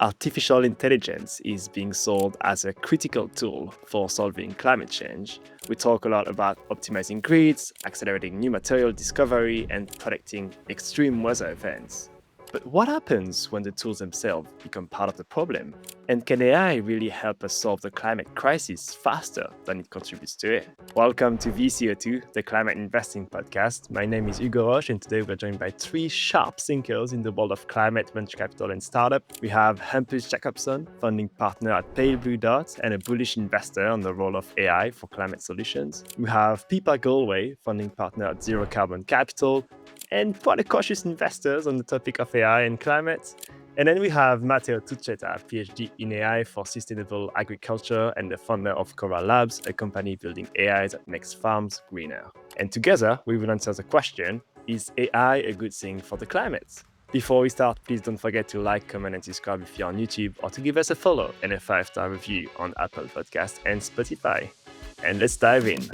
artificial intelligence is being sold as a critical tool for solving climate change. We talk a lot about optimizing grids, accelerating new material discovery, and predicting extreme weather events. But what happens when the tools themselves become part of the problem? And can AI really help us solve the climate crisis faster than it contributes to it? Welcome to VCO2, the Climate Investing Podcast. My name is Hugo Rauch, and today we're joined by three sharp thinkers in the world of climate, venture capital, and startup. We have Hampus Jakobsson, founding partner at Pale Blue Dot and a bullish investor on the role of AI for climate solutions. We have Pippa Gawley, founding partner at Zero Carbon Capital, and quite a cautious investors on the topic of AI and climate. And then we have Matteo Turchetta, PhD in AI for sustainable agriculture and the founder of KoraLabs, a company building AI that makes farms greener. And together, we will answer the question, is AI a good thing for the climate? Before we start, please don't forget to like, comment, and subscribe if you're on YouTube, or to give us a follow and a 5-star review on Apple Podcasts and Spotify. And let's dive in.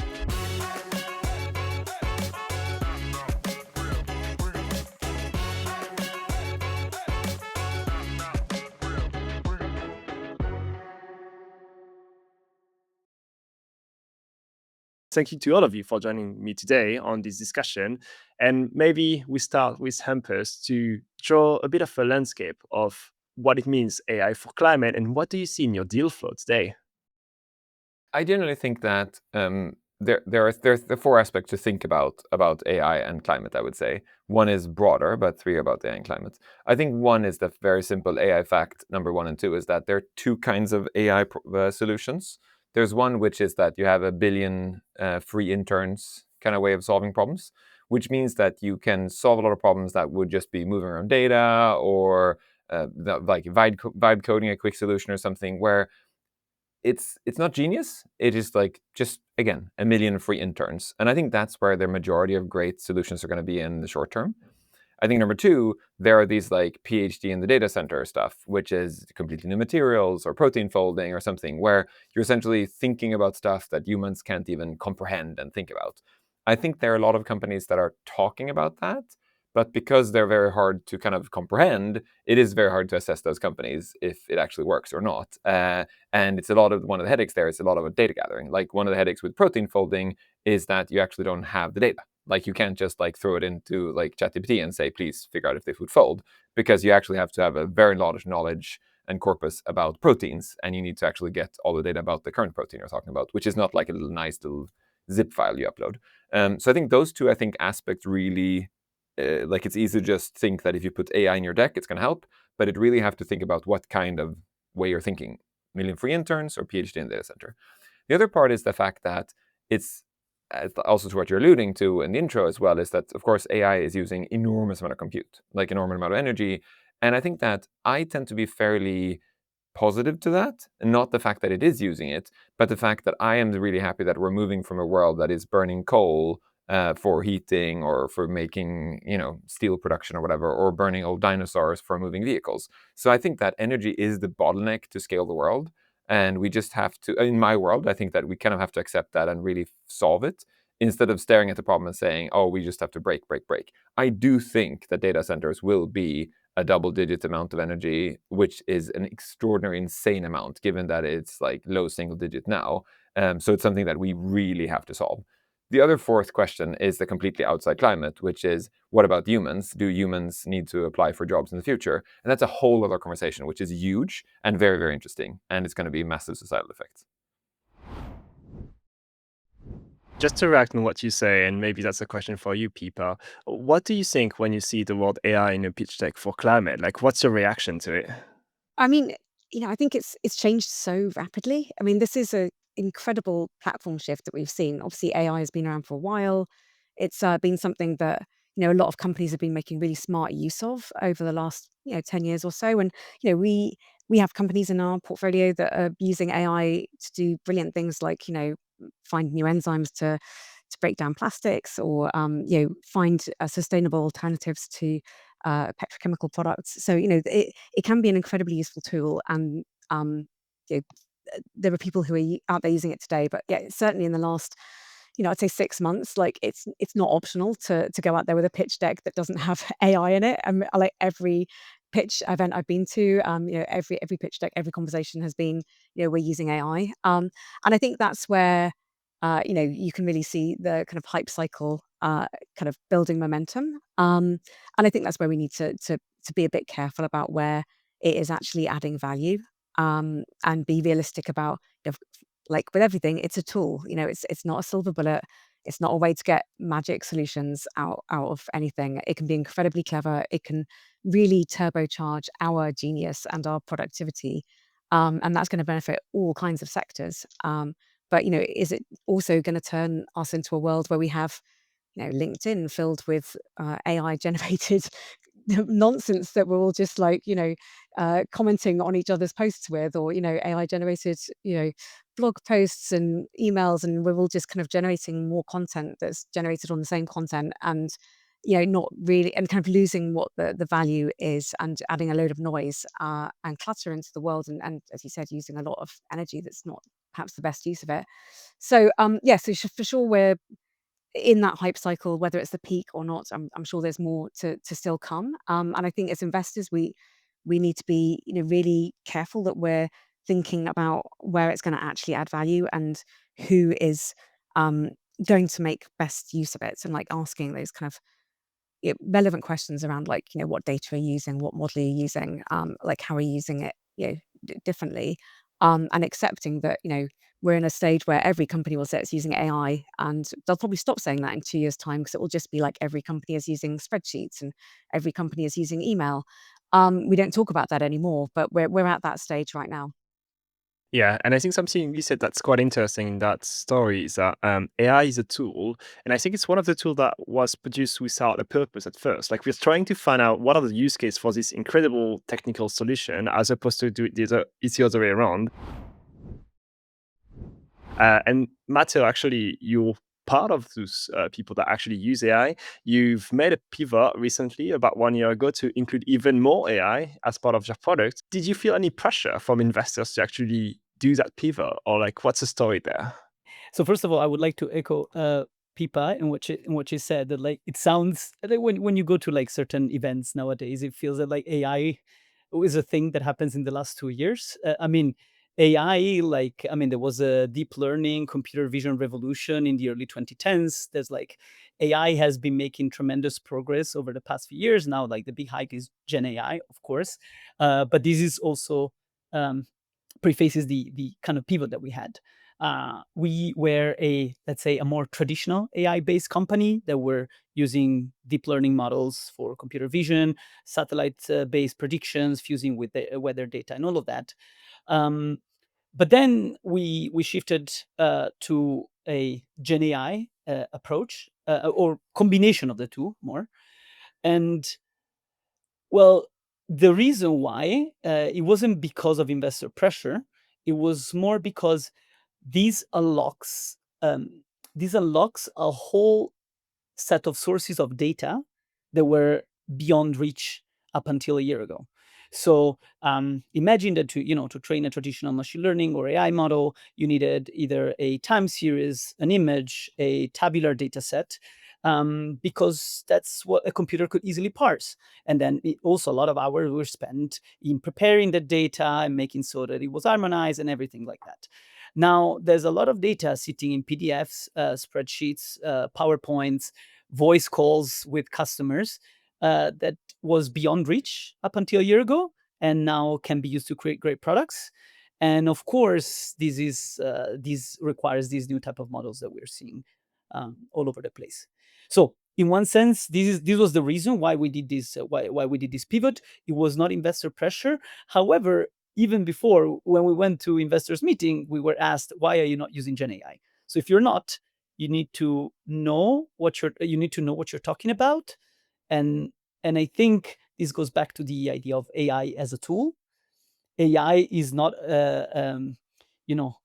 Thank you to all of you for joining me today on this discussion. And maybe we start with Hampus to draw a bit of a landscape of what it means AI for climate and what do you see in your deal flow today? I generally think that there's the four aspects to think about AI and climate, I would say. One is broader, but three are about AI and climate. I think one is the very simple AI fact, number 1 and 2, is that there are two kinds of AI solutions. There's one which is that you have a billion free interns kind of way of solving problems, which means that you can solve a lot of problems that would just be moving around data or like vibe coding a quick solution or something where it's not genius. It is like just, again, a million free interns. And I think that's where the majority of great solutions are going to be in the short term. I think number 2, there are these like PhD in the data center stuff, which is completely new materials or protein folding or something, where you're essentially thinking about stuff that humans can't even comprehend and think about. I think there are a lot of companies that are talking about that, but because they're very hard to kind of comprehend, it is very hard to assess those companies if it actually works or not. And it's one of the headaches there is a lot of data gathering. Like one of the headaches with protein folding is that you actually don't have the data. Like you can't just like throw it into like ChatGPT and say, please figure out if this would fold, because you actually have to have a very large knowledge and corpus about proteins, and you need to actually get all the data about the current protein you're talking about, which is not like a nice little zip file you upload. So I think those two, aspects really, like it's easy to just think that if you put AI in your deck, it's going to help, but it really have to think about what kind of way you're thinking, million free interns or PhD in data center. The other part is the fact that it's also to what you're alluding to in the intro as well, is that, of course, AI is using enormous amount of compute, like enormous amount of energy. And I think that I tend to be fairly positive to that, and not the fact that it is using it, but the fact that I am really happy that we're moving from a world that is burning coal for heating or for making, steel production or whatever, or burning old dinosaurs for moving vehicles. So I think that energy is the bottleneck to scale the world. And we just have to, in my world, I think that we kind of have to accept that and really solve it instead of staring at the problem and saying, oh, we just have to break. I do think that data centers will be a double-digit amount of energy, which is an extraordinary, insane amount, given that it's like low single-digit now. So it's something that we really have to solve. The other fourth question is the completely outside climate, which is, what about humans? Do humans need to apply for jobs in the future? And that's a whole other conversation, which is huge and very, very interesting. And it's going to be massive societal effects. Just to react on what you say, and maybe that's a question for you, Pippa. What do you think when you see the word AI in a pitch deck for climate? Like, what's your reaction to it? I mean, I think it's changed so rapidly. I mean, this is a incredible platform shift that we've seen. Obviously, AI has been around for a while. It's been something that a lot of companies have been making really smart use of over the last 10 years or so. And we have companies in our portfolio that are using AI to do brilliant things like find new enzymes to break down plastics, or find sustainable alternatives to petrochemical products. So it can be an incredibly useful tool, and you know, there are people who are out there using it today. But yeah, certainly in the last, I'd say 6 months, like it's not optional to go out there with a pitch deck that doesn't have AI in it. And like every pitch event I've been to, every pitch deck, every conversation has been, we're using AI. And I think that's where, you can really see the kind of hype cycle kind of building momentum. And I think that's where we need to be a bit careful about where it is actually adding value, and be realistic about, like with everything, it's a tool. It's not a silver bullet. It's not a way to get magic solutions out of anything. It can be incredibly clever. It can really turbocharge our genius and our productivity, and that's going to benefit all kinds of sectors. But is it also going to turn us into a world where we have, LinkedIn filled with AI generated nonsense that we're all just like, commenting on each other's posts with, or, AI generated, blog posts and emails, and we're all just kind of generating more content that's generated on the same content, and, not really, and kind of losing what the value is, and adding a load of noise and clutter into the world. And as you said, using a lot of energy that's not perhaps the best use of it. So, for sure, we're in that hype cycle, whether it's the peak or not. I'm sure there's more to still come. And I think as investors, we need to be, really careful that we're thinking about where it's going to actually add value, and who is going to make best use of it, and like asking those kind of relevant questions around, like, what data are you using, what model are you using, like how are you using it, differently, and accepting that, we're in a stage where every company will say it's using AI, and they'll probably stop saying that in 2 years' time, because it will just be like every company is using spreadsheets and every company is using email. We don't talk about that anymore, but we're at that stage right now. Yeah, and I think something you said that's quite interesting in that story is that AI is a tool, and I think it's one of the tools that was produced without a purpose at first. Like, we're trying to find out what are the use case for this incredible technical solution, as opposed to do it it's the other way around. And Matteo, actually, you're part of those people that actually use AI. You've made a pivot recently, about 1 year ago, to include even more AI as part of your product. Did you feel any pressure from investors to actually do that pivot, or like, what's the story there? So first of all, I would like to echo Pippa in what she said, that like it sounds like when you go to like certain events nowadays, it feels that like AI is a thing that happens in the last 2 years. I mean, AI, like, I mean, there was a deep learning computer vision revolution in the early 2010s. There's like AI has been making tremendous progress over the past few years. Now, like the big hike is Gen AI, of course, but this is also um, prefaces the kind of pivot that we had. We were let's say, a more traditional AI-based company that were using deep learning models for computer vision, satellite-based predictions, fusing with the weather data, and all of that. Um, but then we shifted to a Gen AI approach, or combination of the two more. And well, the reason why it wasn't because of investor pressure. It was more because these unlocks um, this unlocks a whole set of sources of data that were beyond reach up until a year ago. So imagine that to train a traditional machine learning or AI model, you needed either a time series, an image, a tabular data set, because that's what a computer could easily parse. And then also a lot of hours were spent in preparing the data and making so that it was harmonized and everything like that. Now, there's a lot of data sitting in PDFs, spreadsheets, PowerPoints, voice calls with customers that was beyond reach up until a year ago, and now can be used to create great products. And of course, this requires these new type of models that we're seeing all over the place. So, in one sense, this was the reason why we did this. Why we did this pivot. It was not investor pressure. However, even before, when we went to investors meeting, we were asked, why are you not using Gen AI? So if you're not, you need to know what you're talking about. And I think this goes back to the idea of AI as a tool. AI is not you know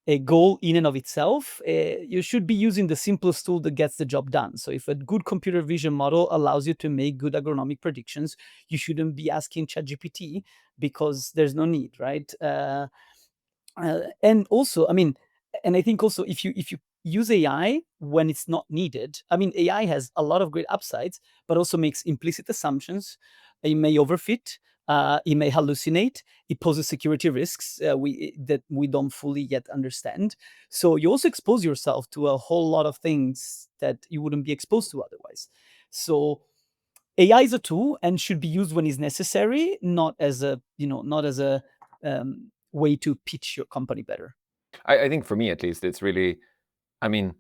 a goal in and of itself. You should be using the simplest tool that gets the job done. So if a good computer vision model allows you to make good agronomic predictions, you shouldn't be asking ChatGPT, because there's no need, right? And also, I mean, and I think also, if you use AI when it's not needed, I mean, AI has a lot of great upsides, but also makes implicit assumptions. It may overfit. It may hallucinate. It poses security risks that we don't fully yet understand. So you also expose yourself to a whole lot of things that you wouldn't be exposed to otherwise. So AI is a tool and should be used when it's necessary, not as a way to pitch your company better. I think for me at least, it's really, I mean,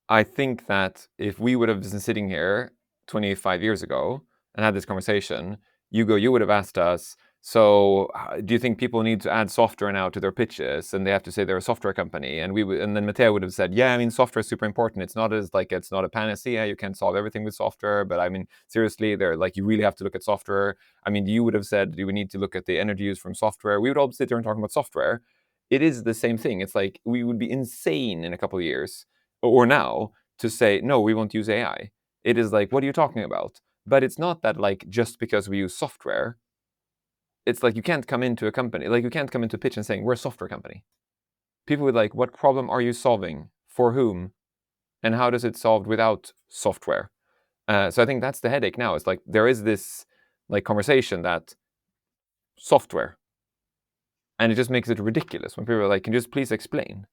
I think that if we would have been sitting here 25 years ago and had this conversation, Hugo, you would have asked us, so do you think people need to add software now to their pitches and they have to say they're a software company? And and then Matteo would have said, yeah, I mean, software is super important. It's not a panacea. You can't solve everything with software. But I mean, seriously, you really have to look at software. I mean, you would have said, do we need to look at the energy use from software? We would all sit there and talk about software. It is the same thing. It's like we would be insane in a couple of years or now to say, no, we won't use AI. It is like, what are you talking about? But it's not that just because we use software, it's like you can't come into a company, you can't come into a pitch and saying, we're a software company. People would what problem are you solving? For whom? And how does it solved without software? So I think that's the headache now. It's there is this conversation that software, and it just makes it ridiculous when people are can you just please explain?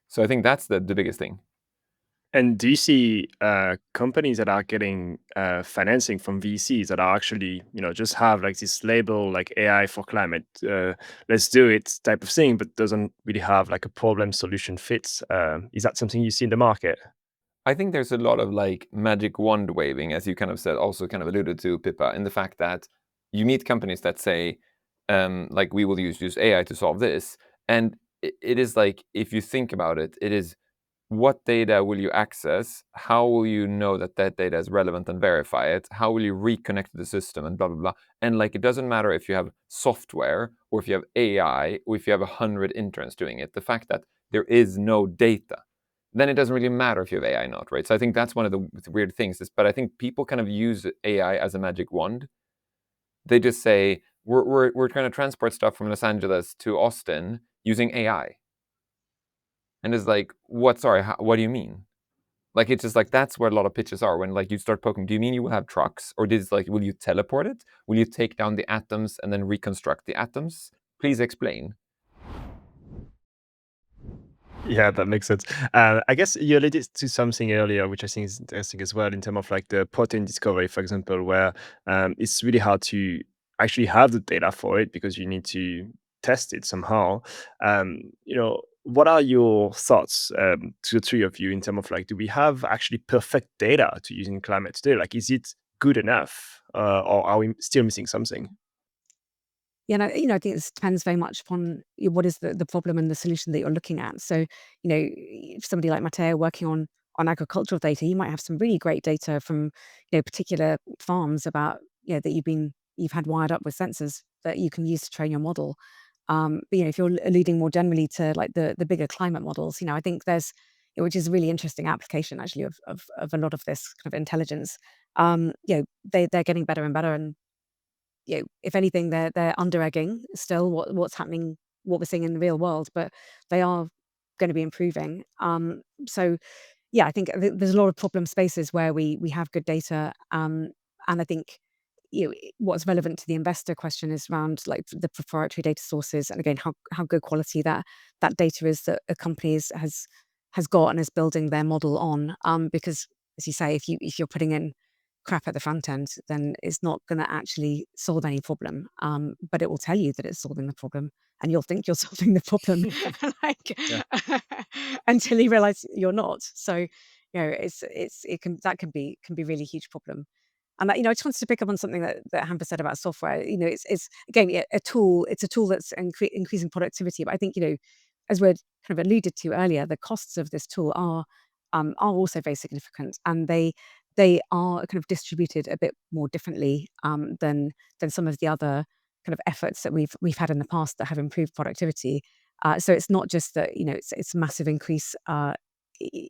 So I think that's the biggest thing. And do you see companies that are getting financing from VCs that are actually, just have this label AI for climate, let's do it type of thing, but doesn't really have a problem solution fits? Is that something you see in the market? I think there's a lot of magic wand waving, as you kind of said, also kind of alluded to, Pippa, in the fact that you meet companies that say, we will use AI to solve this. And it is if you think about it, it is what data will you access? How will you know that data is relevant and verify it? How will you reconnect to the system and blah, blah, blah. And it doesn't matter if you have software or if you have AI or if you have 100 interns doing it. The fact that there is no data, then it doesn't really matter if you have AI or not, right? So I think that's one of the weird things. But I think people kind of use AI as a magic wand. They just say, we're trying to transport stuff from Los Angeles to Austin using AI. And it's what do you mean? It's just that's where a lot of pitches are when you start poking. Do you mean you will have trucks, or will you teleport it? Will you take down the atoms and then reconstruct the atoms? Please explain. Yeah, that makes sense. I guess you alluded to something earlier, which I think is interesting as well, in terms of the protein discovery, for example, where it's really hard to actually have the data for it because you need to test it somehow. What are your thoughts, to the three of you, in terms of do we have actually perfect data to use in climate today? Is it good enough, or are we still missing something? Yeah, no, I think this depends very much upon what is the problem and the solution that you're looking at. So, if somebody like Matteo working on agricultural data, you might have some really great data from particular farms about that you've had wired up with sensors that you can use to train your model. But if you're alluding more generally to the bigger climate models, I think there's which is a really interesting application actually of a lot of this kind of intelligence. They're getting better and better, and if anything, they're under egging still what's happening, what we're seeing in the real world, but they are going to be improving. So yeah, I think there's a lot of problem spaces where we have good data, and I think what's relevant to the investor question is around the proprietary data sources, and again how good quality that data is that a company has got and is building their model on. Because as you say, if you're putting in crap at the front end, then it's not going to actually solve any problem. But it will tell you that it's solving the problem, and you'll think you're solving the problem, Yeah. until you realize you're not. So, that can be really huge problem. And I just wanted to pick up on something that Hampus said about software. It's again a tool. It's a tool that's increasing productivity. But I think as we're kind of alluded to earlier, the costs of this tool are also very significant, and they are kind of distributed a bit more differently than some of the other kind of efforts that we've had in the past that have improved productivity. So it's not just that it's a massive increase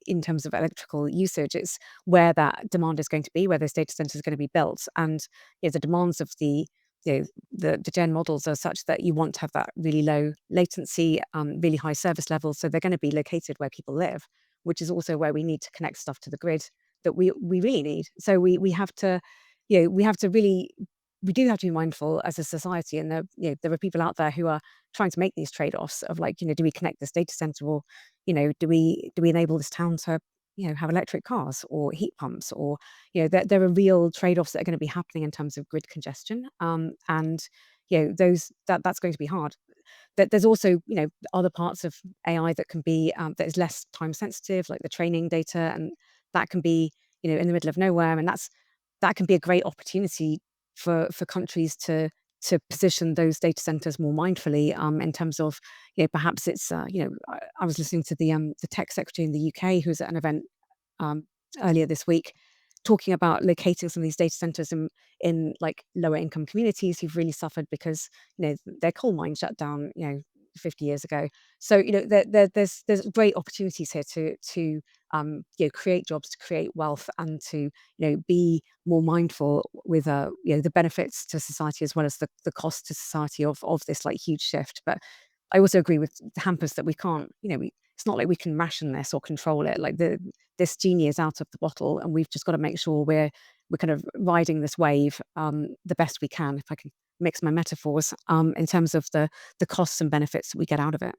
in terms of electrical usage. It's where that demand is going to be, where those data centers are going to be built, and the demands of the gen models are such that you want to have that really low latency, really high service levels. So they're going to be located where people live, which is also where we need to connect stuff to the grid that we really need. So we have to, we have to really we do have to be mindful as a society, and there are people out there who are trying to make these trade-offs of like, do we connect this data center, or do we enable this town to have electric cars or heat pumps, or there are real trade-offs that are going to be happening in terms of grid congestion, and that's going to be hard. There's also other parts of AI that can be that is less time sensitive, like the training data, and that can be in the middle of nowhere, and that can be a great opportunity for countries to position those data centers more mindfully, in terms of perhaps it's I was listening to the tech secretary in the UK who was at an event um, earlier this week, talking about locating some of these data centers in like lower income communities who've really suffered because their coal mine shut down 50 years ago. So there's great opportunities here to create jobs, to create wealth, and to be more mindful with the benefits to society as well as the cost to society of this like huge shift. But I also agree with Hampus that we can't, it's not like we can ration this or control it. Like this genie is out of the bottle, and we've just got to make sure we're kind of riding this wave the best we can, if I can mix my metaphors, in terms of the costs and benefits that we get out of it.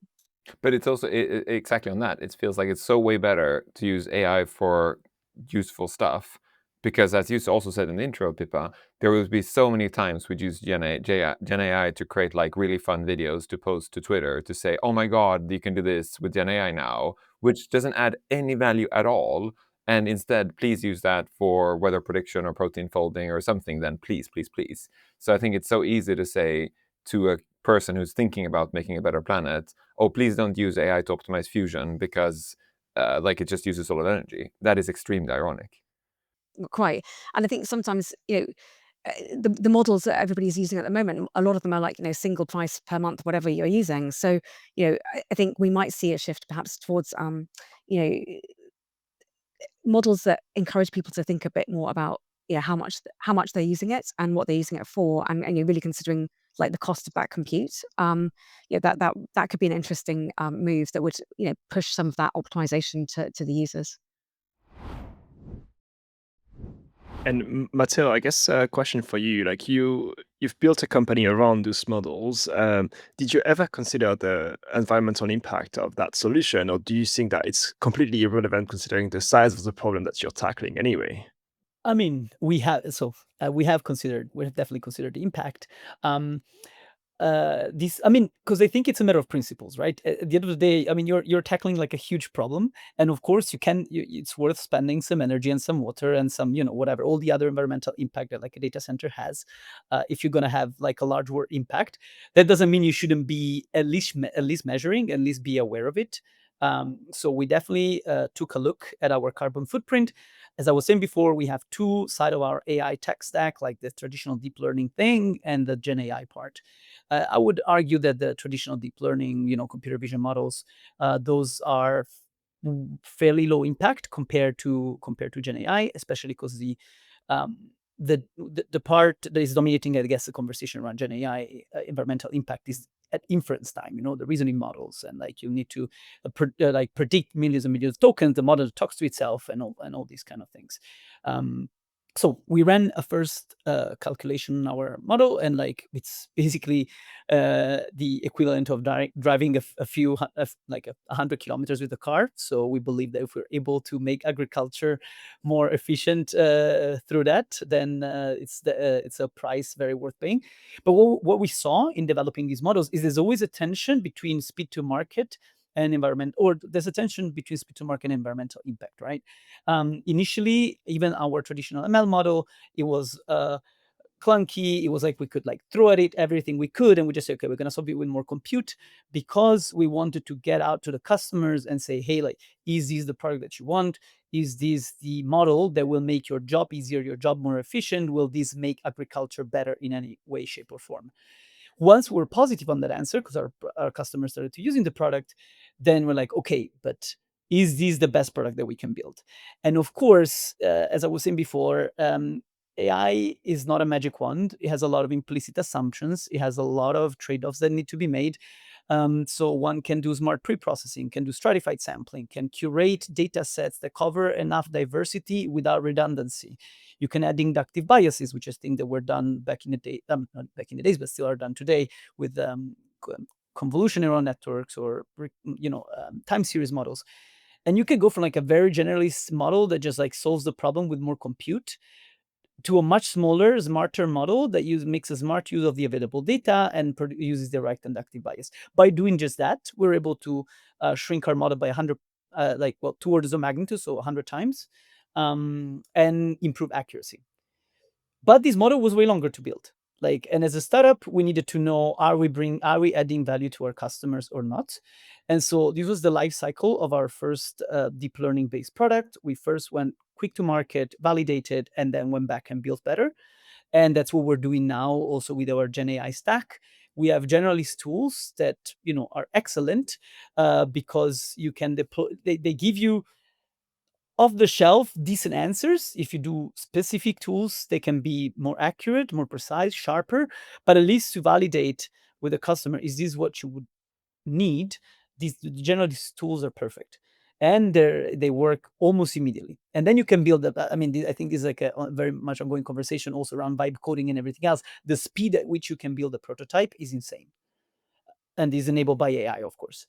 But it's also exactly on that. It feels like it's so way better to use AI for useful stuff, because as you also said in the intro, Pippa, there will be so many times we use Gen AI to create like really fun videos to post to Twitter to say, oh my God, you can do this with Gen AI now, which doesn't add any value at all. And instead, please use that for weather prediction or protein folding or something, then please, please, please. So I think it's so easy to say to a person who's thinking about making a better planet, oh, please don't use AI to optimize fusion because like it just uses solar energy. That is extremely ironic. Quite. And I think sometimes, the models that everybody's using at the moment, a lot of them are like, single price per month, whatever you're using. So, I think we might see a shift perhaps towards, models that encourage people to think a bit more about, how much they're using it and what they're using it for, and you're really considering like the cost of that compute. That could be an interesting move that would, push some of that optimization to the users. And Matteo, I guess a question for you. Like you've built a company around those models. Did you ever consider the environmental impact of that solution, or do you think that it's completely irrelevant considering the size of the problem that you're tackling anyway? I mean, we have definitely considered the impact. Because I think it's a matter of principles, right? At the end of the day, I mean, you're tackling like a huge problem, and of course, it's worth spending some energy and some water and some, whatever, all the other environmental impact that like a data center has. If you're gonna have like a large world impact, that doesn't mean you shouldn't be at least measuring, at least be aware of it. So we definitely took a look at our carbon footprint. As I was saying before, we have two sides of our AI tech stack, like the traditional deep learning thing and the Gen AI part. I would argue that the traditional deep learning, computer vision models, those are fairly low impact compared to Gen AI, especially because um, the part that is dominating, I guess, the conversation around Gen AI environmental impact is at inference time. The reasoning models, and like you need to predict millions and millions of tokens. The model talks to itself, and all these kind of things. So we ran a first calculation in our model, and like it's basically the equivalent of driving like 100 kilometers with a car. So we believe that if we're able to make agriculture more efficient through that, then it's a price very worth paying. But what we saw in developing these models is there's always a tension between speed to market and environment, or there's a tension between speed to market and environmental impact, right? Initially, even our traditional ML model, it was clunky. It was like we could like throw at it everything we could, and we just say, okay, we're gonna solve it with more compute, because we wanted to get out to the customers and say, hey, like, is this the product that you want? Is this the model that will make your job easier, your job more efficient? Will this make agriculture better in any way, shape, or form? Once we're positive on that answer, because our customers started to using the product, then we're like, okay, but is this the best product that we can build? And of course, as I was saying before, AI is not a magic wand. It has a lot of implicit assumptions. It has a lot of trade-offs that need to be made. So one can do smart pre-processing, can do stratified sampling, can curate data sets that cover enough diversity without redundancy. You can add inductive biases, which is things that were done back in the day, not back in the days, but still are done today with convolution neural networks or time series models. And you can go from like a very generalist model that just like solves the problem with more compute to a much smaller, smarter model that makes a smart use of the available data and uses the right inductive bias. By doing just that, we're able to shrink our model by 100, 2 orders of magnitude, so 100 times, and improve accuracy. But this model was way longer to build. And as a startup, we needed to know, are we adding value to our customers or not? And so this was the life cycle of our first deep learning based product. We first went quick to market, validated, and then went back and built better. And that's what we're doing now also with our Gen AI stack. We have generalist tools that are excellent because you can deploy. They give you off-the-shelf decent answers. If you do specific tools, they can be more accurate, more precise, sharper, but at least to validate with the customer, is this what you would need? Generally, these tools are perfect. And they work almost immediately. And then you can build up. I mean, I think this is like a very much ongoing conversation also around vibe coding and everything else. The speed at which you can build a prototype is insane. And is enabled by AI, of course.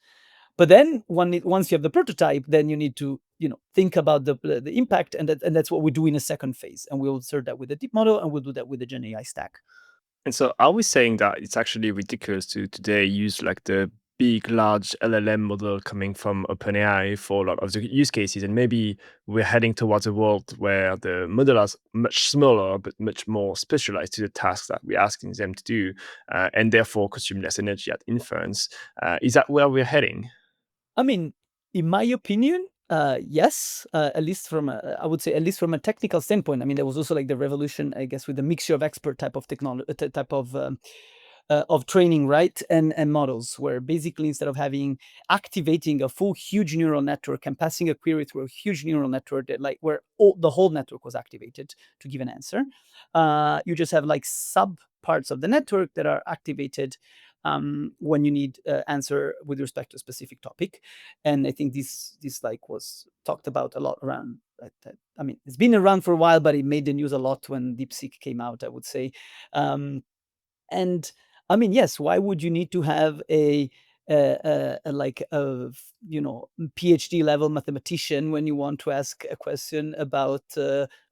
But then once you have the prototype, then you need to think about the impact, and that's what we do in a second phase. And we'll serve that with the deep model, and we'll do that with the Gen AI stack. And so are we saying that it's actually ridiculous to today use like the big, large LLM model coming from OpenAI for a lot of the use cases, and maybe we're heading towards a world where the model is much smaller but much more specialized to the tasks that we're asking them to do, and therefore consume less energy at inference? Is that where we're heading? I mean, in my opinion, yes. At least I would say, at least from a technical standpoint. I mean, there was also like the revolution, I guess, with the mixture of expert type of technology, type of training, right? And models, where basically instead of activating a full huge neural network and passing a query through a huge neural network that where the whole network was activated to give an answer, you just have like sub parts of the network that are activated when you need answer with respect to a specific topic. And I think this was talked about a lot around. I mean, it's been around for a while, but it made the news a lot when DeepSeek came out, I would say. And I mean, yes, why would you need to have a PhD level mathematician when you want to ask a question about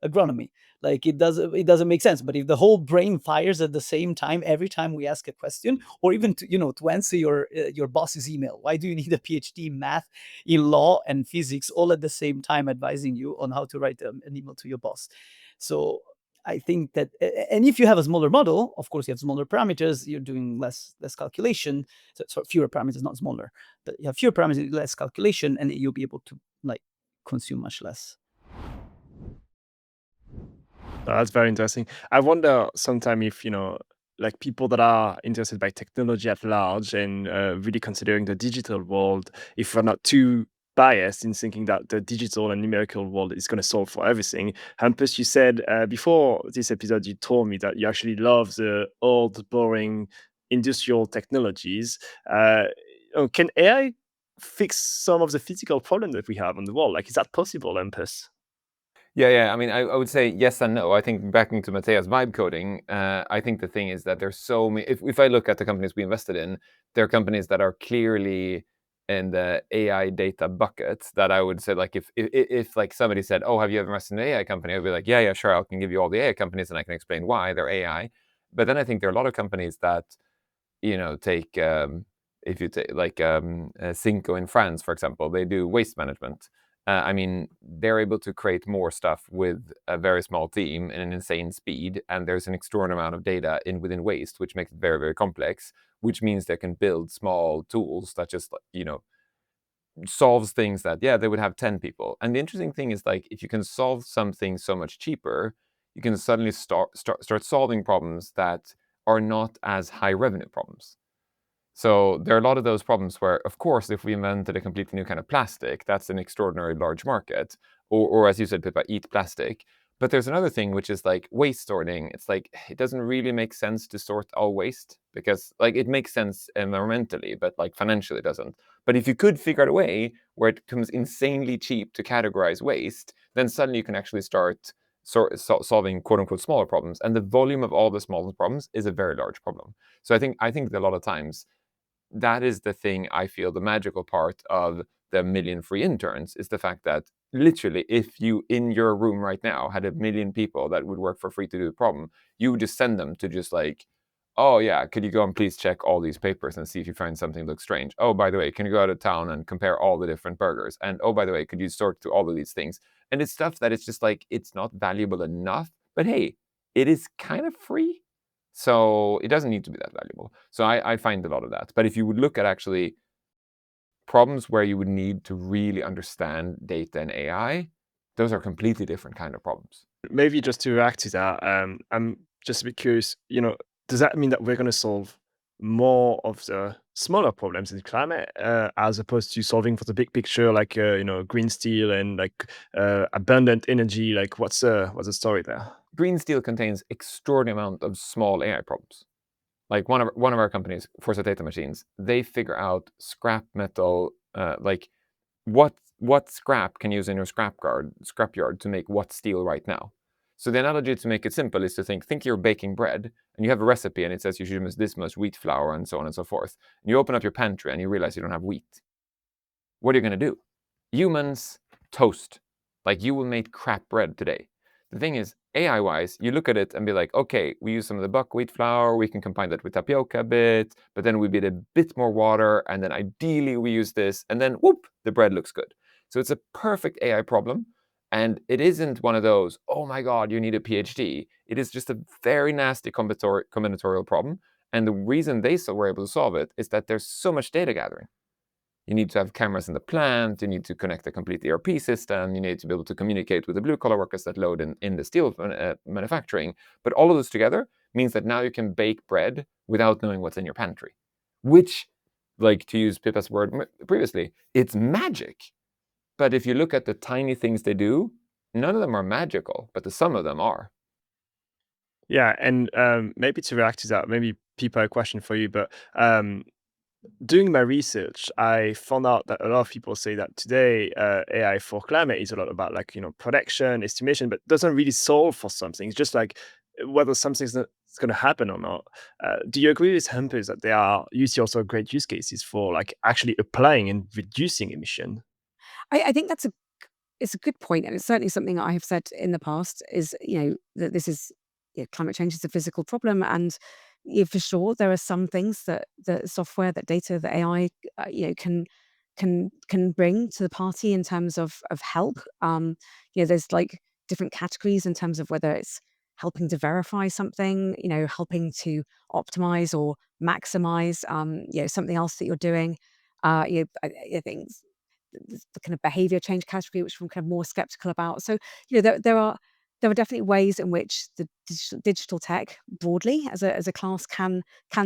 agronomy? It doesn't make sense. But if the whole brain fires at the same time every time we ask a question, or even to answer your boss's email, why do you need a PhD in math, in law, and physics all at the same time advising you on how to write an email to your boss? So I think that, and if you have a smaller model, of course, you have smaller parameters, you're doing less calculation, so fewer parameters, not smaller, but you have fewer parameters, less calculation, and you'll be able to consume much less. That's very interesting. I wonder sometime if, like people that are interested by technology at large and really considering the digital world, if we're not too biased in thinking that the digital and numerical world is going to solve for everything. Hampus, you said before this episode, you told me that you actually love the old, boring industrial technologies. Can AI fix some of the physical problems that we have on the world? Like, is that possible, Hampus? Yeah. I mean, I would say yes and no. I think backing to Matteo's vibe coding, I think the thing is that there's so many. If I look at the companies we invested in, there are companies that are clearly in the AI data bucket that I would say, like, if like somebody said, "Oh, have you ever invested in an AI company?" I'd be like, "Yeah, sure. I can give you all the AI companies, and I can explain why they're AI." But then I think there are a lot of companies that, take if you take like Cinco in France, for example, they do waste management. I mean, they're able to create more stuff with a very small team in an insane speed, and there's an extraordinary amount of data within waste, which makes it very, very complex, which means they can build small tools that just, solves things that, they would have 10 people. And the interesting thing is, like, if you can solve something so much cheaper, you can suddenly start solving problems that are not as high revenue problems. So there are a lot of those problems where, of course, if we invented a completely new kind of plastic, that's an extraordinarily large market. Or as you said, Pippa, eat plastic. But there's another thing, which is like waste sorting. It's like, it doesn't really make sense to sort all waste, because like it makes sense environmentally, but like financially it doesn't. But if you could figure out a way where it becomes insanely cheap to categorize waste, then suddenly you can actually start solving quote unquote smaller problems. And the volume of all the smaller problems is a very large problem. So I think that a lot of times that is the thing I feel the magical part of the million free interns is the fact that literally, if you in your room right now had 1 million people that would work for free to do the problem, you would just send them to just like, oh yeah, could you go and please check all these papers and see if you find something that looks strange? Oh, by the way, can you go out of town and compare all the different burgers? And oh, by the way, could you sort through all of these things? And it's stuff that it's just like, it's not valuable enough, but hey, it is kind of free. So it doesn't need to be that valuable. So I find a lot of that. But if you would look at actually problems where you would need to really understand data and AI, those are completely different kind of problems. Maybe just to react to that, I'm just a bit curious, does that mean that we're going to solve more of the smaller problems in climate as opposed to solving for the big picture, like, green steel and like abundant energy? Like, what's the story there? Green steel contains extraordinary amount of small AI problems. Like one of our companies, Forza Data Machines, they figure out scrap metal, like what scrap can you use in your scrapyard to make what steel right now. So the analogy to make it simple is to think you're baking bread and you have a recipe and it says you should use this much wheat flour and so on and so forth. And you open up your pantry and you realize you don't have wheat. What are you going to do? Humans, toast. Like, you will make crap bread today. The thing is, AI-wise, you look at it and be like, okay, we use some of the buckwheat flour, we can combine that with tapioca a bit, but then we need a bit more water, and then ideally we use this, and then whoop, the bread looks good. So it's a perfect AI problem, and it isn't one of those, oh my God, you need a PhD. It is just a very nasty combinatorial problem, and the reason they were able to solve it is that there's so much data gathering. You need to have cameras in the plant, you need to connect a complete ERP system, you need to be able to communicate with the blue-collar workers that load in the steel manufacturing. But all of this together means that now you can bake bread without knowing what's in your pantry. Which, like to use Pippa's word previously, it's magic. But if you look at the tiny things they do, none of them are magical, but the sum of them are. Yeah, and maybe to react to that, maybe Pippa, a question for you, but doing my research, I found out that a lot of people say that today AI for climate is a lot about like production, estimation, but doesn't really solve for something. It's just like whether something's going to happen or not. Do you agree with Hampus that you see also great use cases for like actually applying and reducing emission? I think it's a good point, and it's certainly something I have said in the past. Is that this is climate change is a physical problem, and for sure there are some things that the software, that data, that AI, can bring to the party in terms of help. There's like different categories in terms of whether it's helping to verify something, helping to optimize or maximize, something else that you're doing. I think the kind of behavior change category, which I'm kind of more skeptical about. So, there are definitely ways in which the digital tech broadly as a class can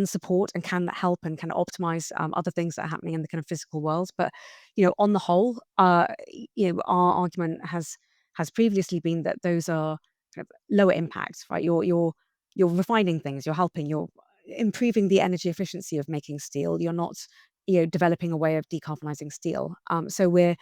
support and can help and can optimize other things that are happening in the kind of physical world. But on the whole, our argument has previously been that those are kind of lower impact, right? You're refining things, you're improving the energy efficiency of making steel. You're not developing a way of decarbonizing steel. So we're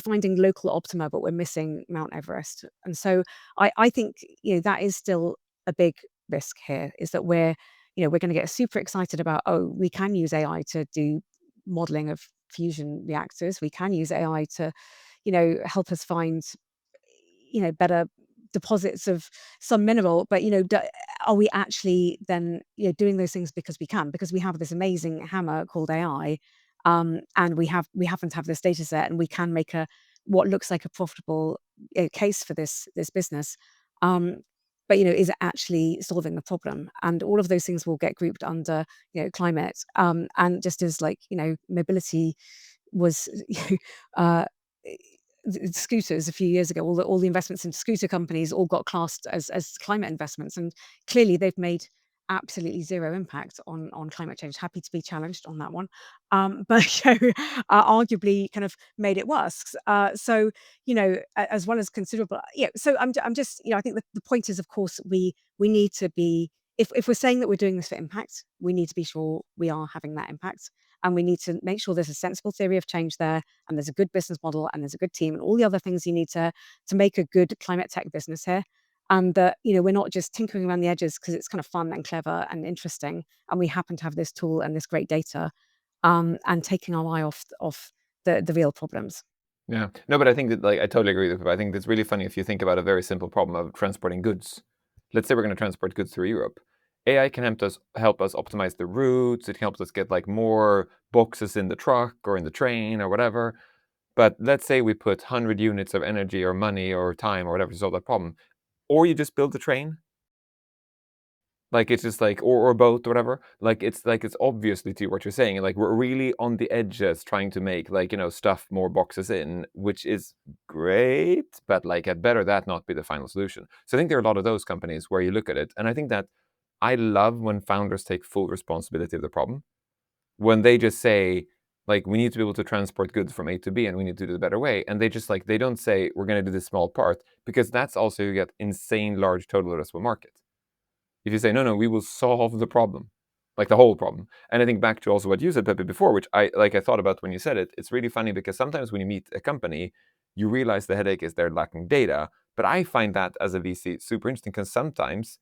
finding local optima, but we're missing Mount Everest. And so I think that is still a big risk here, is that we're going to get super excited about, oh, we can use AI to do modeling of fusion reactors. We can use AI to help us find better deposits of some mineral, but are we actually then doing those things because we can, because we have this amazing hammer called AI, and we happen to have this data set, and we can make what looks like a profitable case for this business, but is it actually solving the problem? And all of those things will get grouped under climate, and just as like mobility was uh, scooters a few years ago, all the investments in scooter companies all got classed as climate investments, and clearly they've made absolutely zero impact on climate change. Happy to be challenged on that one, but arguably kind of made it worse. So as well as considerable, So I'm just I think the point is, of course, we need to be, if we're saying that we're doing this for impact, we need to be sure we are having that impact, and we need to make sure there's a sensible theory of change there, and there's a good business model, and there's a good team, and all the other things you need to make a good climate tech business here. And that we're not just tinkering around the edges because it's kind of fun and clever and interesting, and we happen to have this tool and this great data, and taking our eye off the real problems. Yeah. No, but I think that, like, I totally agree with you. I think it's really funny if you think about a very simple problem of transporting goods. Let's say we're going to transport goods through Europe. AI can help us optimize the routes. It helps us get like more boxes in the truck or in the train or whatever. But let's say we put 100 units of energy or money or time or whatever to solve that problem, or you just build the train. Like, it's just like, or boat or whatever. Like, it's obviously to what you're saying. Like, we're really on the edges trying to make, like, stuff more boxes in, which is great, but like, I'd better that not be the final solution. So I think there are a lot of those companies where you look at it, and I think that I love when founders take full responsibility of the problem. When they just say, like, we need to be able to transport goods from A to B, and we need to do it a better way. And they just like, they don't say, we're going to do this small part, because that's also, you get insane large total addressable market. If you say, no, we will solve the problem, like the whole problem. And I think back to also what you said, Pepe, before, which I thought about when you said it, it's really funny because sometimes when you meet a company, you realize the headache is they're lacking data. But I find that as a VC super interesting, because sometimes,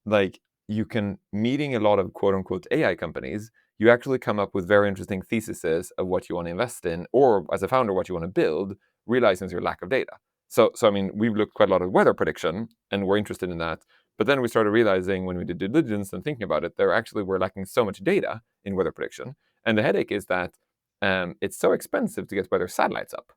like, you can, meeting a lot of quote unquote AI companies, you actually come up with very interesting theses of what you want to invest in, or as a founder, what you want to build, realizing your lack of data. So I mean, we've looked quite a lot at weather prediction, and we're interested in that. But then we started realizing when we did due diligence and thinking about it, there actually were lacking so much data in weather prediction. And the headache is that it's so expensive to get weather satellites up.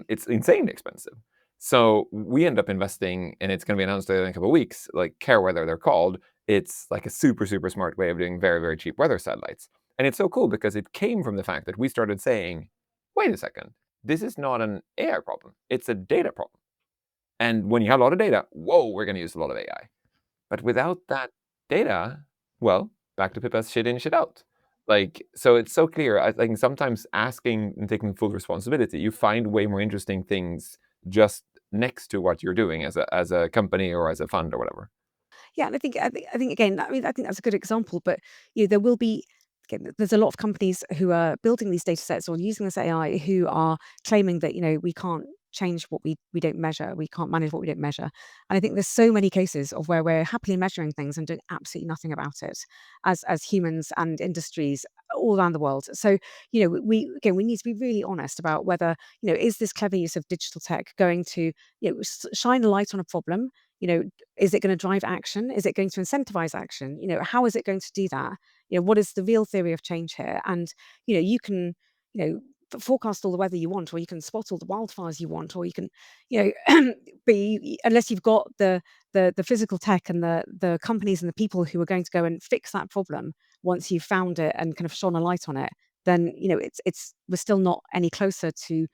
It's insanely expensive. So we end up investing, and it's going to be announced in a couple of weeks, like Care Weather, they're called. It's like a super, super smart way of doing very, very cheap weather satellites. And it's so cool because it came from the fact that we started saying, wait a second, this is not an AI problem. It's a data problem. And when you have a lot of data, whoa, we're going to use a lot of AI. But without that data, well, back to Pippa's shit in, shit out. Like, so it's so clear. I think sometimes asking and taking full responsibility, you find way more interesting things just next to what you're doing as a company or as a fund or whatever. Yeah, and I think again, I think that's a good example. But there will be, again, there's a lot of companies who are building these data sets or using this AI who are claiming that we can't change what we don't measure, we can't manage what we don't measure. And I think there's so many cases of where we're happily measuring things and doing absolutely nothing about it as humans and industries all around the world. So we need to be really honest about whether is this clever use of digital tech going to shine a light on a problem. Is it going to drive action? Is it going to incentivize action? How is it going to do that? What is the real theory of change here? And you can forecast all the weather you want, or you can spot all the wildfires you want, or you can be, unless you've got the physical tech and the companies and the people who are going to go and fix that problem once you've found it and kind of shone a light on it, then we're still not any closer to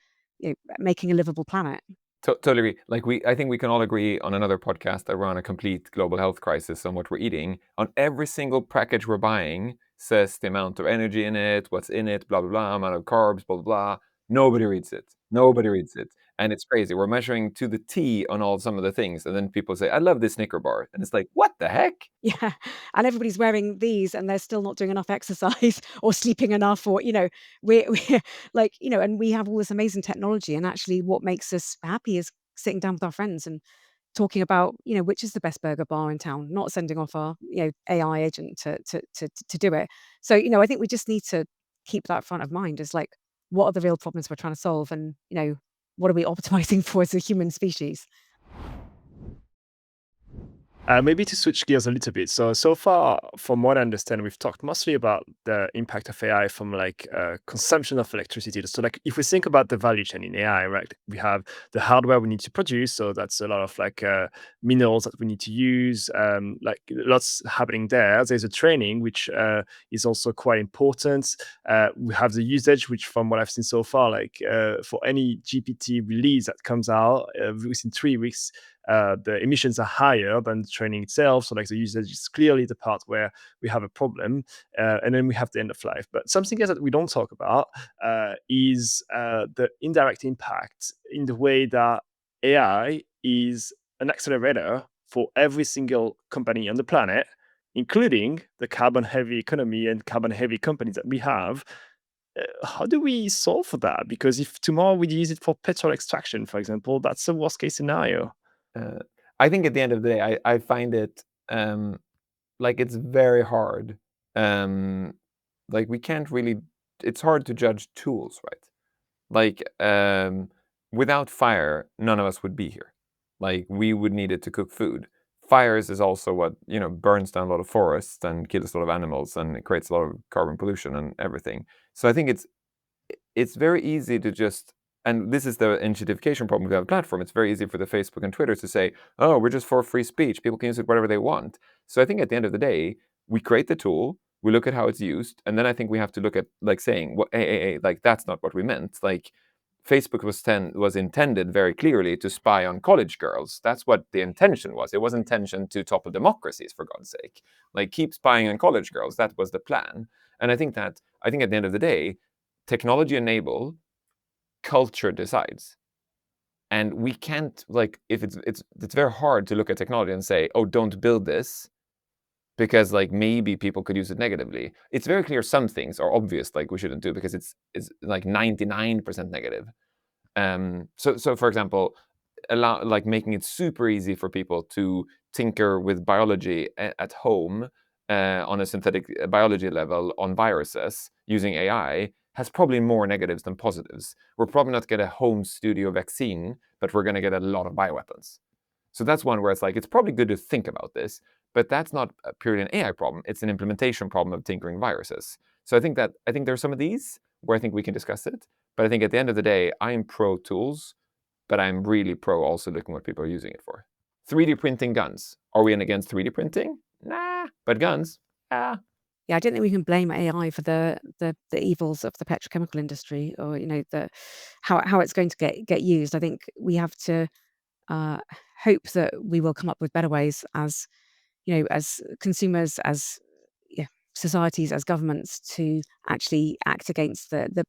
making a livable planet. Totally agree. Like, I think we can all agree on another podcast that we're on a complete global health crisis on what we're eating. On every single package we're buying says the amount of energy in it, what's in it, blah, blah, blah, amount of carbs, blah, blah, blah. Nobody reads it. Nobody reads it. And it's crazy. We're measuring to the T on all some of the things. And then people say, I love this Snicker bar. And it's like, what the heck? Yeah. And everybody's wearing these and they're still not doing enough exercise or sleeping enough, or, we're like, and we have all this amazing technology. And actually what makes us happy is sitting down with our friends and talking about, which is the best burger bar in town, not sending off our, AI agent to do it. So, I think we just need to keep that front of mind as like, what are the real problems we're trying to solve? And, what are we optimizing for as a human species? Maybe to switch gears a little bit. So far, from what I understand, we've talked mostly about the impact of AI from like consumption of electricity. So like if we think about the value chain in AI, right, we have the hardware we need to produce. So that's a lot of like minerals that we need to use, like lots happening there. There's a training, which is also quite important. We have the usage, which from what I've seen so far, like for any GPT release that comes out within 3 weeks, the emissions are higher than the training itself. So like the usage is clearly the part where we have a problem, and then we have the end of life. But something else that we don't talk about is the indirect impact in the way that AI is an accelerator for every single company on the planet, including the carbon-heavy economy and carbon-heavy companies that we have. How do we solve for that? Because if tomorrow we use it for petrol extraction, for example, that's the worst-case scenario. I think at the end of the day, I find it like it's very hard. Like we can't really. It's hard to judge tools, right? Like without fire, none of us would be here. Like we would need it to cook food. Fires is also what burns down a lot of forests and kills a lot of animals, and it creates a lot of carbon pollution and everything. So I think it's very easy to just, and this is the initiatification problem with our platform. It's very easy for the Facebook and Twitter to say, oh, we're just for free speech. People can use it whatever they want. So I think at the end of the day, we create the tool, we look at how it's used, and then I think we have to look at like saying, well, hey, like that's not what we meant. Like Facebook was intended very clearly to spy on college girls. That's what the intention was. It was intention to topple democracies, for God's sake. Like keep spying on college girls. That was the plan. And I think at the end of the day, technology enable, culture decides. And we can't, like, if it's very hard to look at technology and say, oh, don't build this because like maybe people could use it negatively. It's very clear some things are obvious, like we shouldn't do because it's like 99% negative. So for example, making it super easy for people to tinker with biology at home on a synthetic biology level on viruses using AI has probably more negatives than positives. We're probably not going to get a home studio vaccine, but we're going to get a lot of bioweapons. So that's one where it's like, it's probably good to think about this, but that's not purely an AI problem. It's an implementation problem of tinkering viruses. So I think there's some of these where I think we can discuss it. But I think at the end of the day, I'm pro tools, but I'm really pro also looking what people are using it for. 3D printing guns. Are we in against 3D printing? Nah. But guns? Ah. Yeah, I don't think we can blame AI for the evils of the petrochemical industry, or how it's going to get used. I think we have to hope that we will come up with better ways as as consumers, as societies, as governments, to actually act against the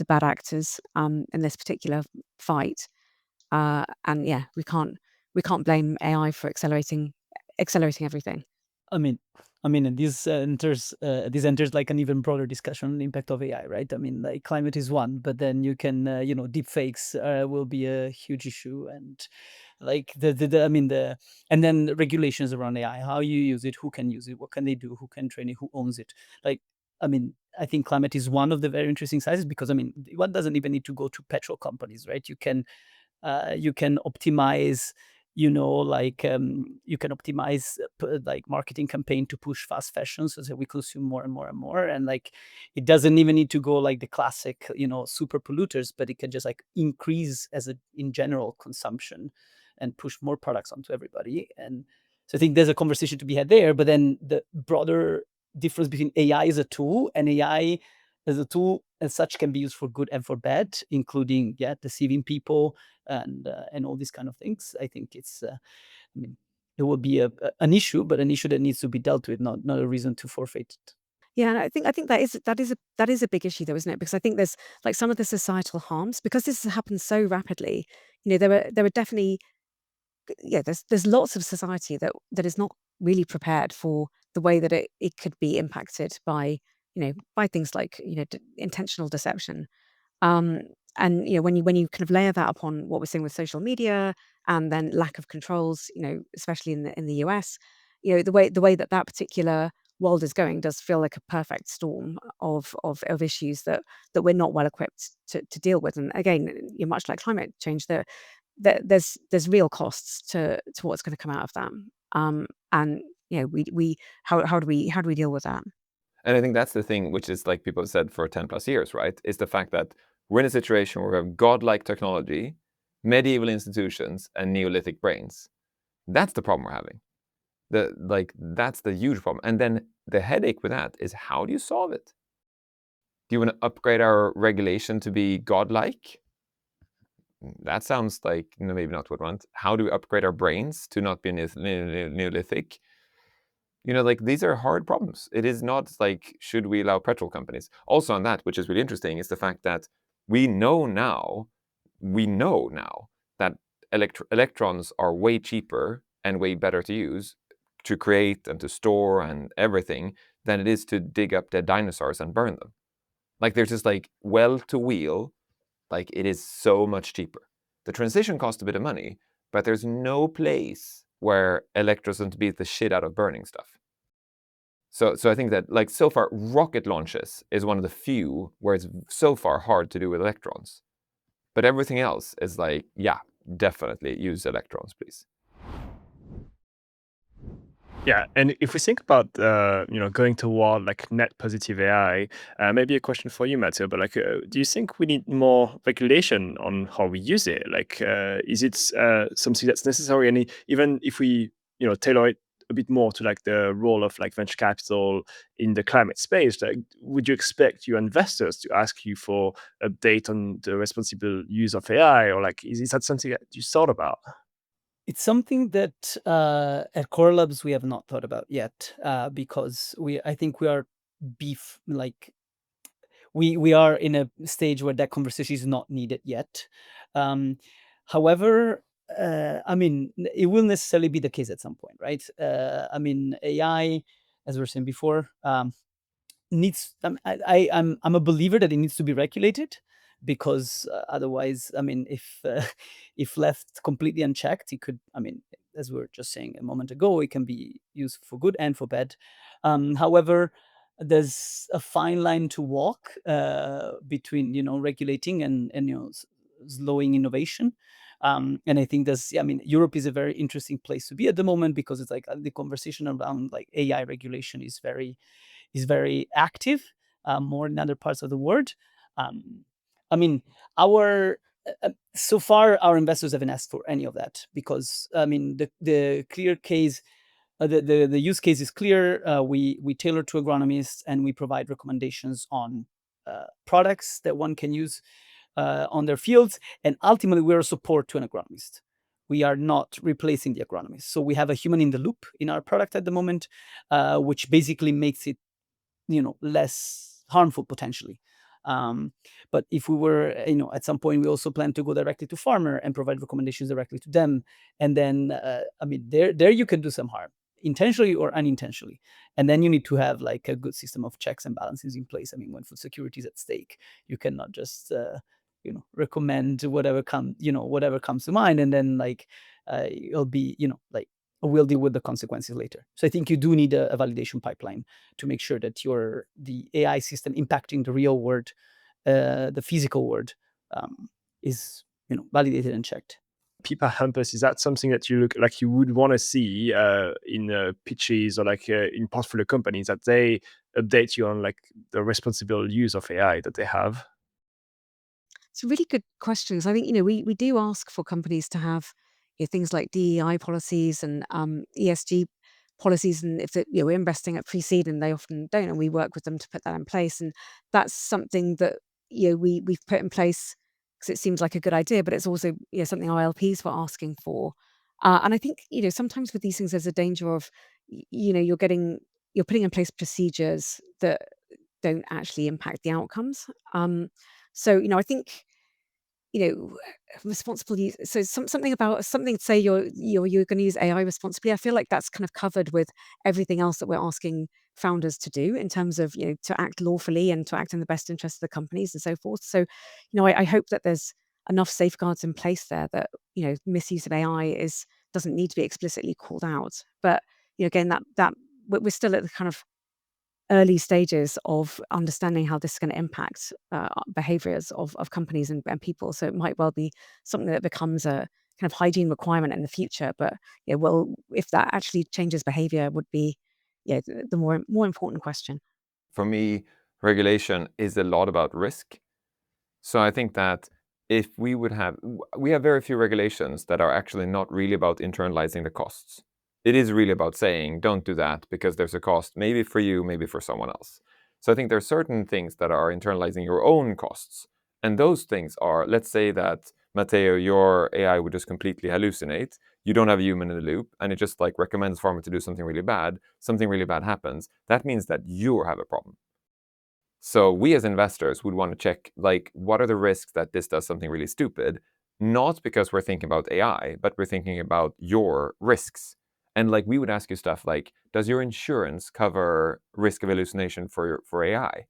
bad actors in this particular fight. And yeah, we can't blame AI for accelerating everything. I mean, and this enters like an even broader discussion on the impact of AI, right? I mean, like climate is one, but then you can, deep fakes will be a huge issue, and like and then regulations around AI, how you use it, who can use it, what can they do, who can train it, who owns it. Like, I mean, I think climate is one of the very interesting sizes because one doesn't even need to go to petrol companies, right? You can optimize like marketing campaign to push fast fashion so that we consume more and more and more, and like it doesn't even need to go like the classic super polluters, but it can just like increase in general consumption and push more products onto everybody. And so I think there's a conversation to be had there, but then the broader difference between AI as a tool and AI as a tool as such can be used for good and for bad, including deceiving people and all these kind of things. I think it's it will be an issue, but an issue that needs to be dealt with, not a reason to forfeit it. Yeah, and I think that is a big issue, though, isn't it? Because I think there's like some of the societal harms, because this has happened so rapidly. There are definitely there's lots of society that is not really prepared for the way that it could be impacted by by things like intentional deception. Um, and when you kind of layer that upon what we're seeing with social media, and then lack of controls, especially in the US, the way that particular world is going does feel like a perfect storm of issues that we're not well equipped to deal with. And again, much like climate change, there's real costs to what's going to come out of that. And we how do we deal with that? And I think that's the thing, which is like people have said for 10 plus years, right? Is the fact that we're in a situation where we have godlike technology, medieval institutions, and Neolithic brains. That's the problem we're having. That's the huge problem. And then the headache with that is, how do you solve it? Do you want to upgrade our regulation to be godlike? That sounds like maybe not what we want. How do we upgrade our brains to not be Neolithic? Like these are hard problems. It is not like, should we allow petrol companies? Also on that, which is really interesting, is the fact that we know now that electrons are way cheaper and way better to use to create and to store and everything than it is to dig up dead dinosaurs and burn them. Like there's just like well to wheel, like it is so much cheaper. The transition costs a bit of money, but there's no place where electrons beat the shit out of burning stuff. So I think that like so far rocket launches is one of the few where it's so far hard to do with electrons. But everything else is like, yeah, definitely use electrons, please. Yeah, and if we think about going toward like net positive AI, maybe a question for you, Matteo. But like, do you think we need more regulation on how we use it? Like, is it something that's necessary? And even if we tailor it a bit more to like the role of like venture capital in the climate space, like, would you expect your investors to ask you for update on the responsible use of AI, or like, is that something that you thought about? It's something that at KoraLabs we have not thought about yet, because I think we are we are in a stage where that conversation is not needed yet. However, I mean, it will necessarily be the case at some point, right? I mean, AI, as we were saying before, needs. I'm a believer that it needs to be regulated, because otherwise, I mean, if left completely unchecked, it could. I mean, as we were just saying a moment ago, it can be used for good and for bad. However, there's a fine line to walk between regulating and slowing innovation. And I think I mean, Europe is a very interesting place to be at the moment, because it's like the conversation around like AI regulation is very active, more in other parts of the world. I mean, so far our investors haven't asked for any of that, because I mean the clear case, the use case is clear. We tailor to agronomists, and we provide recommendations on products that one can use on their fields, and ultimately we're a support to an agronomist. We are not replacing the agronomist, so we have a human in the loop in our product at the moment, which basically makes it less harmful potentially. But if we were, at some point, we also plan to go directly to farmer and provide recommendations directly to them. And then, I mean, there you can do some harm, intentionally or unintentionally. And then you need to have like a good system of checks and balances in place. I mean, when food security is at stake, you cannot just, recommend whatever comes to mind, and then like it'll be, like we'll deal with the consequences later. So I think you do need a validation pipeline to make sure that the AI system impacting the real world, the physical world, is validated and checked. Pippa, Hampus, is that something that you would want to see in pitches, or like in portfolio companies, that they update you on like the responsible use of AI that they have? It's a really good questions. I think, we do ask for companies to have things like DEI policies and ESG policies. And if we're investing at pre-seed, and they often don't, and we work with them to put that in place. And that's something that we've put in place because it seems like a good idea, but it's also something our LPs were asking for. And I think sometimes with these things, there's a danger of you're putting in place procedures that don't actually impact the outcomes. So I think you know responsible use. So something about something, say you're going to use AI responsibly. I feel like that's kind of covered with everything else that we're asking founders to do, in terms of to act lawfully and to act in the best interest of the companies and so forth. So I hope that there's enough safeguards in place there that misuse of AI doesn't need to be explicitly called out. But again, that we're still at the kind of early stages of understanding how this is going to impact behaviors of companies and people. So it might well be something that becomes a kind of hygiene requirement in the future. But well, if that actually changes behavior, would be the more important question. For me, regulation is a lot about risk. So I think that if we have very few regulations that are actually not really about internalizing the costs. It is really about saying, don't do that because there's a cost, maybe for you, maybe for someone else. So I think there are certain things that are internalizing your own costs. And those things are, let's say that Matteo, your AI would just completely hallucinate. You don't have a human in the loop, and it just like recommends farmer to do something really bad happens. That means that you have a problem. So we as investors would want to check, like, what are the risks that this does something really stupid? Not because we're thinking about AI, but we're thinking about your risks. And like, we would ask you stuff like, does your insurance cover risk of hallucination for AI?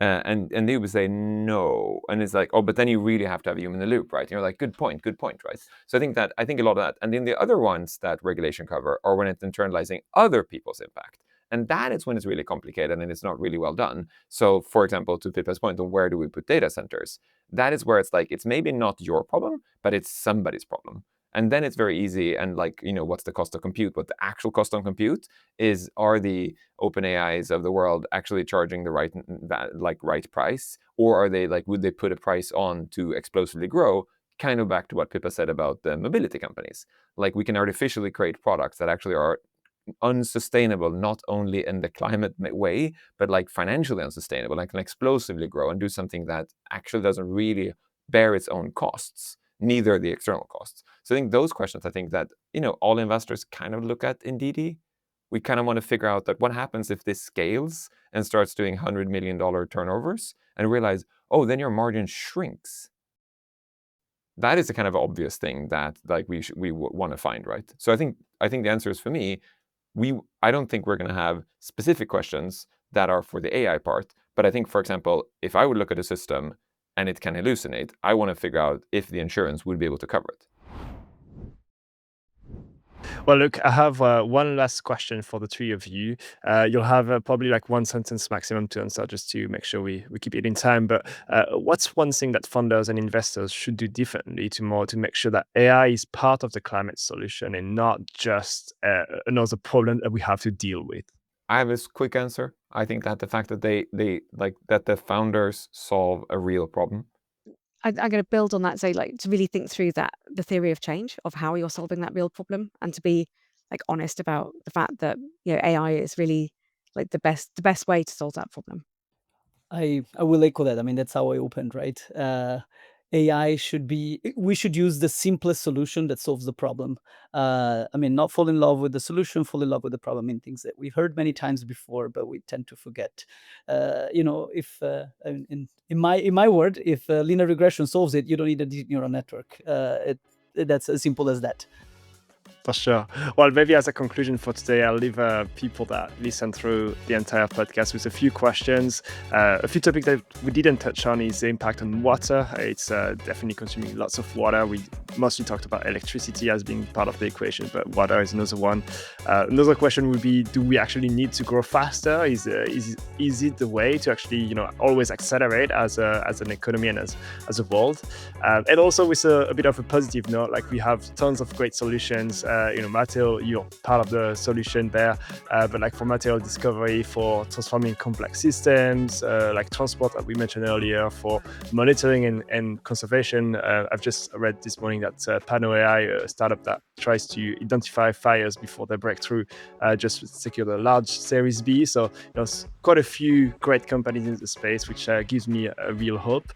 And they would say no, and it's like, oh, but then you really have to have a human in the loop, right? And you're like, good point, right? So I think a lot of that, and then the other ones that regulation cover are when it's internalizing other people's impact, and that is when it's really complicated and it's not really well done. So, for example, to Pippa's point on where do we put data centers, that is where it's like it's maybe not your problem, but it's somebody's problem. And then it's very easy, and like, what's the cost of compute? What the actual cost on compute is, are the OpenAIs of the world actually charging the right price, or are they like, would they put a price on to explosively grow? Kind of back to what Pippa said about the mobility companies. Like, we can artificially create products that actually are unsustainable, not only in the climate way, but like financially unsustainable, like can explosively grow and do something that actually doesn't really bear its own costs, neither the external costs. So I think those questions, I think that, all investors kind of look at in DD. We kind of want to figure out that what happens if this scales and starts doing $100 million turnovers, and realize, oh, then your margin shrinks. That is the kind of obvious thing that like we want to find, right? So I think the answer is, for me, I don't think we're going to have specific questions that are for the AI part, but I think, for example, if I would look at a system and it can hallucinate, I want to figure out if the insurance would be able to cover it. Well, look, I have one last question for the three of you. You'll have probably like one sentence maximum to answer, just to make sure we keep it in time. But what's one thing that funders and investors should do differently to make sure that AI is part of the climate solution and not just another problem that we have to deal with? I have this quick answer. I think that the fact that they like that the founders solve a real problem. I'm going to build on that, say, like, to really think through the theory of change of how you're solving that real problem, and to be like honest about the fact that AI is really like the best way to solve that problem. I will echo that. I mean, that's how I opened, right? AI we should use the simplest solution that solves the problem. I mean, not fall in love with the solution, fall in love with the problem, in things that we've heard many times before, but we tend to forget. If in my word, if linear regression solves it, you don't need a deep neural network. That's as simple as that. For sure. Well, maybe as a conclusion for today, I'll leave people that listen through the entire podcast with a few questions. A few topics that we didn't touch on is the impact on water. It's definitely consuming lots of water. We mostly talked about electricity as being part of the equation, but water is another one. Another question would be, do we actually need to grow faster? Is it the way to actually always accelerate as an economy and as a world? And also with a bit of a positive note, like we have tons of great solutions. Matteo, you're part of the solution there, but like for material discovery, for transforming complex systems, like transport that we mentioned earlier, for monitoring and conservation. I've just read this morning that Pano AI, a startup that tries to identify fires before they break through, just secured a large Series B. So quite a few great companies in the space, which gives me a real hope.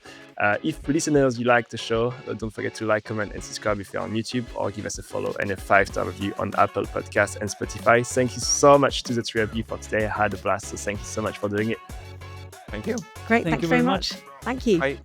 If listeners, you like the show, don't forget to like, comment, and subscribe if you're on YouTube, or give us a follow and a 5-star review on Apple Podcasts and Spotify. Thank you so much to the three of you for today. I had a blast, so thank you so much for doing it. Thank you. Great, thank you very much. Thank you. Bye.